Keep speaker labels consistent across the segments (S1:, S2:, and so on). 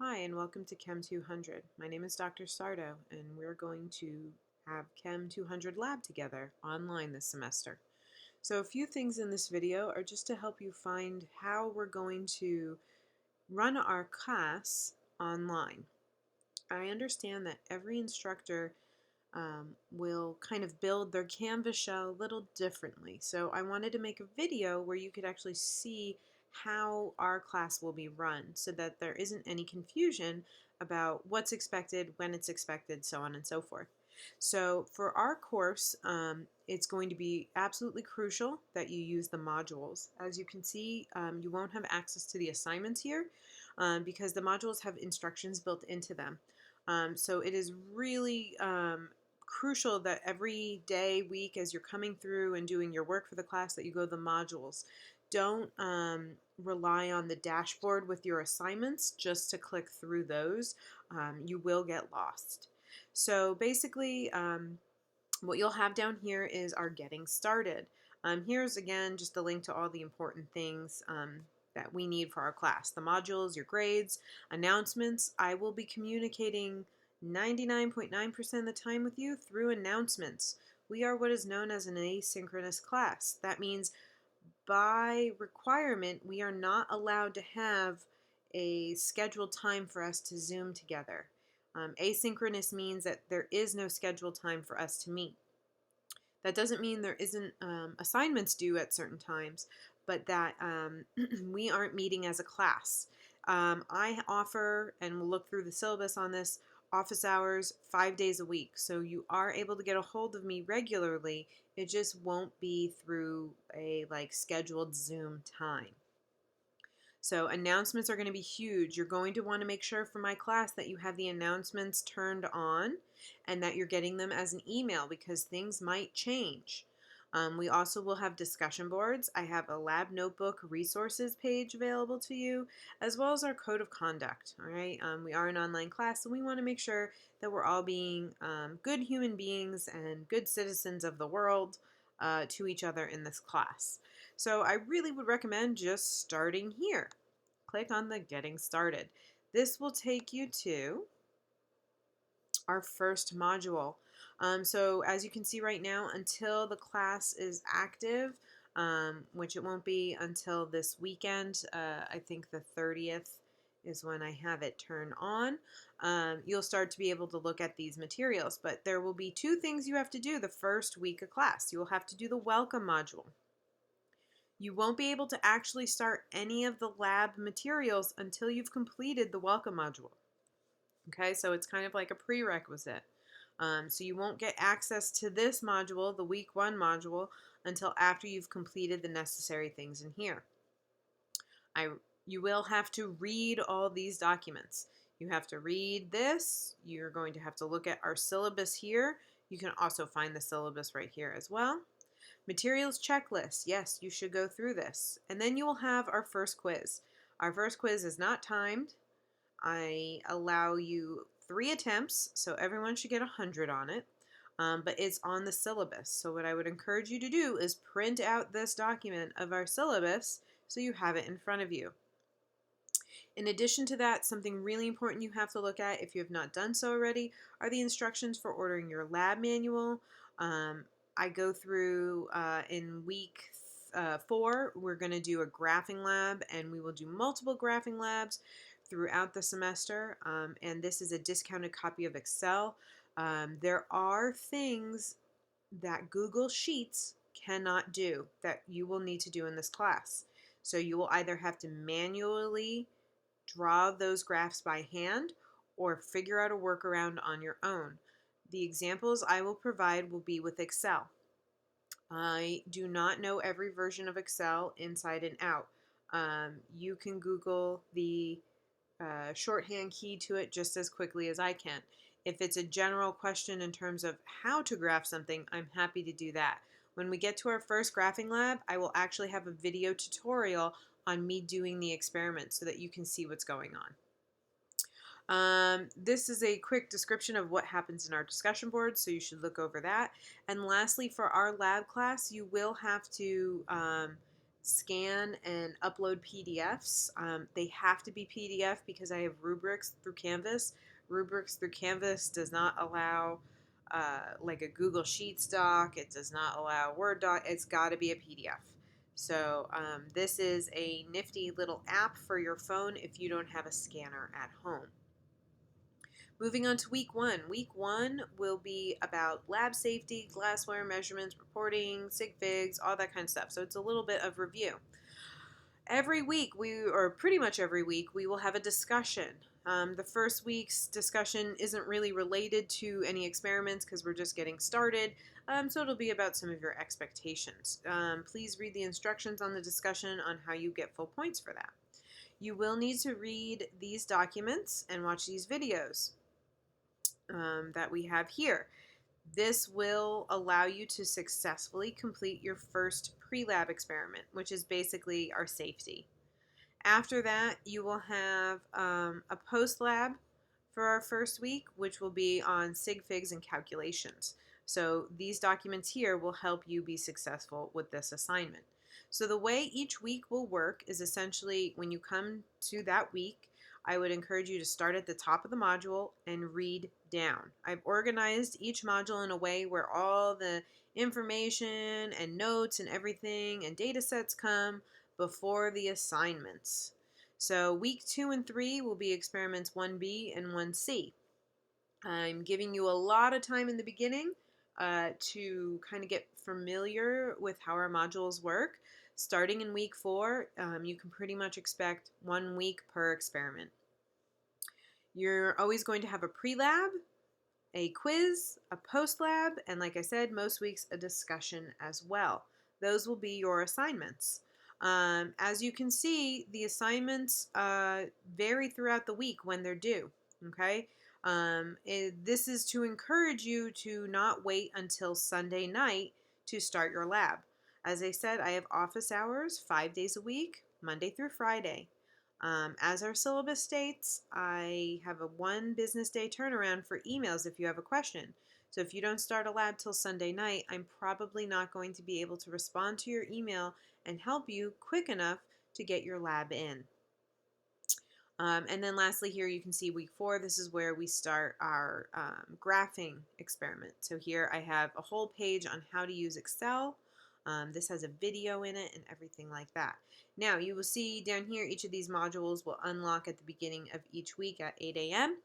S1: Hi, and welcome to Chem 200. My name is Dr. Sardo, and we're going to have Chem 200 lab together online this semester. So a few things in this video are just to help you find how we're going to run our class online. I understand that every instructor will kind of build their Canvas shell a little differently. So I wanted to make a video where you could actually see how our class will be run so that there isn't any confusion about what's expected, when it's expected, so on and so forth. So for our course, it's going to be absolutely crucial that you use the modules. As you can see, you won't have access to the assignments here because the modules have instructions built into them. So it is really crucial that every day, week, as you're coming through and doing your work for the class, that you go the modules. Don't rely on the dashboard with your assignments just to click through those. You will get lost. So basically, what you'll have down here is our getting started. Here's again just a link to all the important things that we need for our class. The modules, your grades, announcements. I will be communicating 99.9% of the time with you through announcements. We are what is known as an asynchronous class. That means by requirement, we are not allowed to have a scheduled time for us to Zoom together. Asynchronous means that there is no scheduled time for us to meet. That doesn't mean there isn't assignments due at certain times, but that we aren't meeting as a class. I offer, and we'll look through the syllabus on this, office hours 5 days a week. So you are able to get a hold of me regularly. It just won't be through a scheduled Zoom time. So announcements are going to be huge. You're going to want to make sure for my class that you have the announcements turned on and that you're getting them as an email because things might change. We also will have discussion boards. I have a lab notebook resources page available to you, as well as our code of conduct. All right, we are an online class, so we want to make sure that we're all being good human beings and good citizens of the world to each other in this class. So I really would recommend just starting here. Click on the Getting Started. This will take you to our first module. So as you can see right now, until the class is active, which it won't be until this weekend, I think the 30th is when I have it turn on, you'll start to be able to look at these materials. But there will be two things you have to do the first week of class. You will have to do the welcome module. You won't be able to actually start any of the lab materials until you've completed the welcome module. Okay, so it's kind of like a prerequisite. So you won't get access to this module, the week 1 module, until after you've completed the necessary things in here. You will have to read all these documents. You have to read this. You're going to have to look at our syllabus here. You can also find the syllabus right here as well. Materials checklist. Yes, you should go through this. And then you will have our first quiz. Our first quiz is not timed. I allow you 3 attempts, so everyone should get 100 on it. But it's on the syllabus. So what I would encourage you to do is print out this document of our syllabus so you have it in front of you. In addition to that, something really important you have to look at if you have not done so already are the instructions for ordering your lab manual. I go through in week 4, we're going to do a graphing lab, and we will do multiple graphing labs throughout the semester, and this is a discounted copy of Excel. There are things that Google Sheets cannot do that you will need to do in this class. So you will either have to manually draw those graphs by hand or figure out a workaround on your own. The examples I will provide will be with Excel. I do not know every version of Excel inside and out. You can Google the shorthand key to it just as quickly as I can. If it's a general question in terms of how to graph something, I'm happy to do that. When we get to our first graphing lab, I will actually have a video tutorial on me doing the experiment so that you can see what's going on. This is a quick description of what happens in our discussion board, so you should look over that. And lastly, for our lab class, you will have to scan and upload PDFs. They have to be PDF because I have rubrics through Canvas. Rubrics through Canvas does not allow like a Google Sheets doc. It does not allow Word doc. It's got to be a PDF. So this is a nifty little app for your phone if you don't have a scanner at home. Moving on to week one. Week one will be about lab safety, glassware measurements, reporting, sig figs, all that kind of stuff. So it's a little bit of review. Every week, or pretty much every week, we will have a discussion. The first week's discussion isn't really related to any experiments because we're just getting started, so it'll be about some of your expectations. Please read the instructions on the discussion on how you get full points for that. You will need to read these documents and watch these videos that we have here. This will allow you to successfully complete your first pre-lab experiment, which is basically our safety. After that, you will have a post-lab for our first week, which will be on sig figs and calculations. So these documents here will help you be successful with this assignment. So the way each week will work is essentially when you come to that week, I would encourage you to start at the top of the module and read down. I've organized each module in a way where all the information and notes and everything and data sets come before the assignments. So week 2 and 3 will be experiments 1B and 1C. I'm giving you a lot of time in the beginning to kind of get familiar with how our modules work. Starting in week 4, you can pretty much expect 1 week per experiment. You're always going to have a pre-lab, a quiz, a post-lab, and like I said, most weeks a discussion as well. Those will be your assignments. As you can see, the assignments vary throughout the week when they're due. Okay, this is to encourage you to not wait until Sunday night to start your lab. As I said, I have office hours 5 days a week, Monday through Friday. As our syllabus states, I have a 1 business day turnaround for emails if you have a question. So if you don't start a lab till Sunday night, I'm probably not going to be able to respond to your email and help you quick enough to get your lab in. And then lastly here you can see week 4, this is where we start our graphing experiment. So here I have a whole page on how to use Excel. This has a video in it and everything like that. Now you will see down here each of these modules will unlock at the beginning of each week at 8 a.m.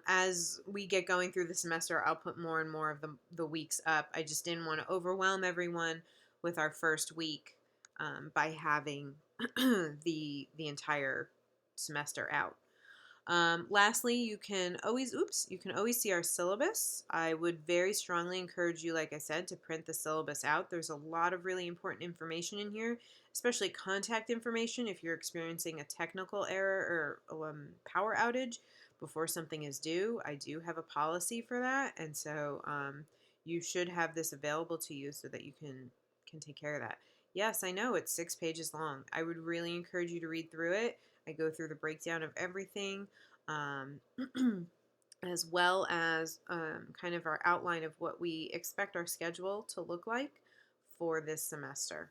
S1: As we get going through the semester, I'll put more and more of the weeks up. I just didn't want to overwhelm everyone with our first week by having the entire semester out. Lastly, you can always see our syllabus. I would very strongly encourage you, like I said, to print the syllabus out. There's a lot of really important information in here, especially contact information if you're experiencing a technical error or power outage before something is due. I do have a policy for that, and so you should have this available to you so that you can take care of that. Yes, I know it's 6 pages long. I would really encourage you to read through it. I go through the breakdown of everything, as well as kind of our outline of what we expect our schedule to look like for this semester.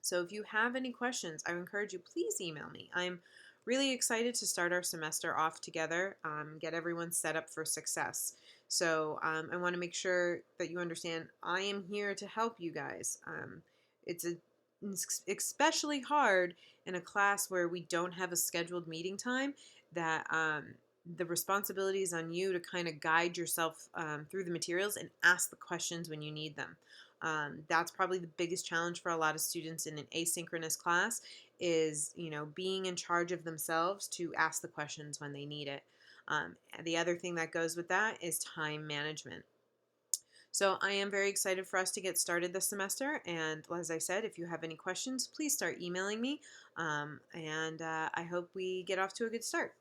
S1: So if you have any questions, I encourage you, please email me. I'm really excited to start our semester off together, get everyone set up for success. So I want to make sure that you understand I am here to help you guys. It's especially hard in a class where we don't have a scheduled meeting time, that the responsibility is on you to kind of guide yourself through the materials and ask the questions when you need them. That's probably the biggest challenge for a lot of students in an asynchronous class is, being in charge of themselves to ask the questions when they need it. The other thing that goes with that is time management. So I am very excited for us to get started this semester, and as I said, if you have any questions, please start emailing me, and I hope we get off to a good start.